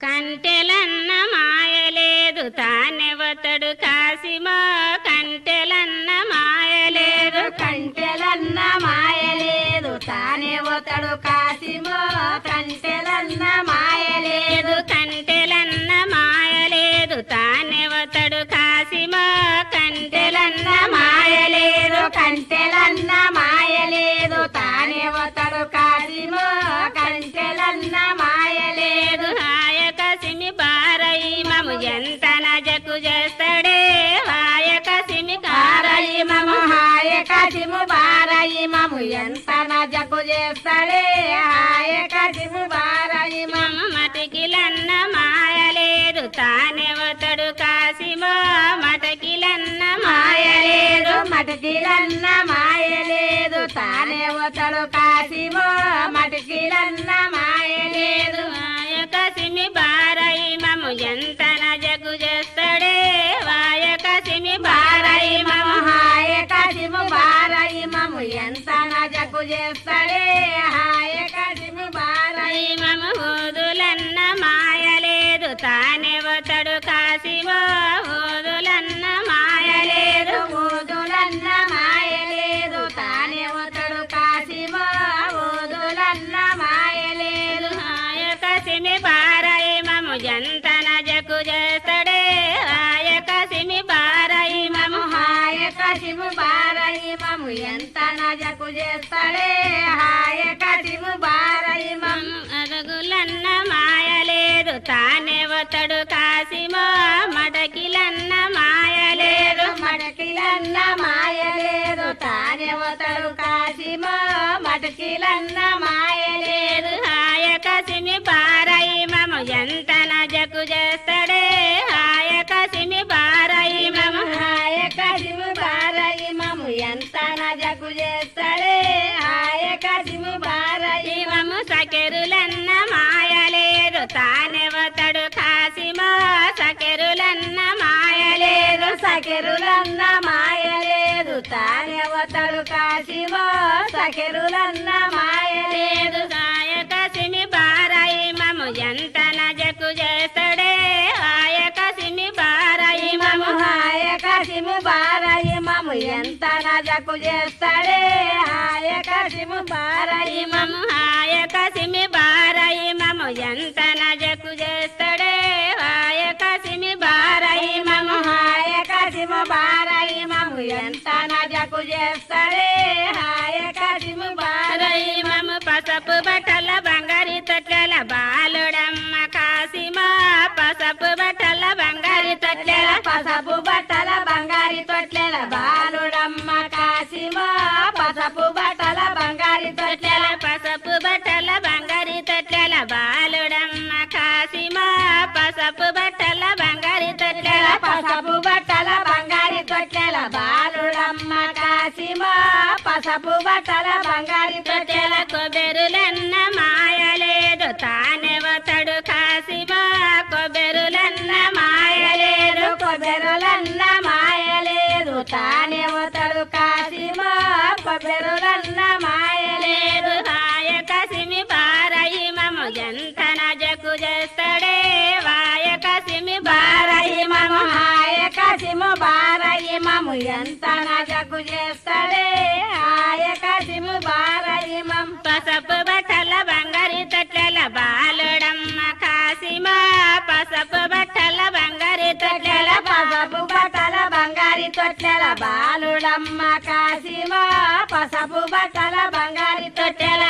కంటెలన్న మాయలేదు తానెవతడు కాసిమా కంటెలన్న మాయలేదు కంటెలన్న మాయలేదు తానెవతడు కాసిమో కంటెలన్న మాయలేదు కంటెలన్న మాయలేదు తానెవతడు కాసిమా కంటెలన్న మాయలేదు కంటెలన్న మాయలేదు తానెవతడు కాసిమో కంటెలన్న మాయలేదు హాయకసిమి బారయి మము ఎంత నజకు చేస్తాడే హాయకసిమి కారయి మము హాయకసిము బారయి మము ఎంత నజకు చేస్తాడే హాయకసిము బారయి మము మటికిలన్న మాయలేదు తానెవతడు కాసిమా మటకిలన్న మాయలేదు మటికిలన్న మాయలేదు తానెవతడు కాసిమో మటికిలన్న మాయలేదు వాయకసిమి బారయి మము ఎంత నజకు చేస్తాడే వాయకసిమి బారయి మము హాయకసిము బారయి మము ఎంత నజకు చేస్తాడే హాయకసిము బారయి మము హోదులన్న మాయలేదు తానెవతడు కాసిమో హోదులన్న మాయలేదు ఓదులన్న మాయలేదు తానెవతడు కాసిమో ఓదులన్న మాయలేదు హాయకసిమి బారయి మము ఎంత నజకు చేస్తాడే హాయకసిమి బారయి మము హాయకసిము బారయి మము ఎంత నజకు చేస్తాడే హాయకసిము బారయి మము అరుగులన్న మాయలేదు తానెవతడు కాసిమో మడకిలన్న మాయలేదు మటకిలన్న మాయలేదు తానెవతడు కాసిమో మటకిలన్న మాయలేదు హాయకసిమి బారయి మము ఎంత నజకు చేస్తాడే హాయకసిమి బారయి మము హాయకసిము బారయి మము ఎంత నజకు చేస్తాడే హాయకసిము బారయి మము సకెరులన్న మాయలేదు తానెవతడు కాసిమో సకెరులన్న మాయలేదు సకెరులన్న మాయలేదు తానెవతడు కాసిమో సకెరులన్న మాయలేదు హాయకసిమి బారయి మము ఎంత నజకు చేస్తాడే హాయకసిమి బారయి మము హాయకసిము బారయి మము ఎంత నజకు చేస్తాడే హాయకసిము బారయి మము హాయకసిమి బారయి మము ఎంత నజకు చేస్తాడే హాయకసిమి బారయి మము హాయకసిము బారయి మము ఎంత నజకు చేస్తాడే హాయకసిము బారయి మము పసపు బట్టల బంగారి తొట్ల బాలుడమ్మ కాసిమా పసపు బట్టల బంగారి తొట్ల పసపు బట్టల బంగారి తొట్లెల బాలుడమ్మ కాసిమో పసపు బట్టల బంగారి తొట్లెల పసపు బట్టల బంగారి తొట్ల బాలుడమ్మ కాసిమా పసపు బట్టల బంగారి తొట్ల పసపు బట్టల బంగారి తొట్లెల బాలుడమ్మ కాసిమో పసపు బట్టల బంగారి తొట్లెల కొబెరులన్న మాయలేదు తానెవతడు కాసిమా కొబెరులన్న మాయలేదు కొబెరులన్న మాయలేదు తానెవతడు కాసిమో కొబెరులన్న మాయలేదు హాయకసిమి బారయి మము ఎంత నజకు చేస్తాడే వాయకసిమి బారయి మము హాయకసిము బారయి మము ఎంత నజకు చేస్తాడే హాయకసిము బారయి మము పసపు బట్టల బంగారి తొట్ల బాలుడమ్మ కాసిమా పసపు బట్టల బంగారి తొట్ల పసపు బట్టల బంగారి తొట్లెల బాలుడమ్మ కాసిమో పసపు బట్టల బంగారి తొట్లెల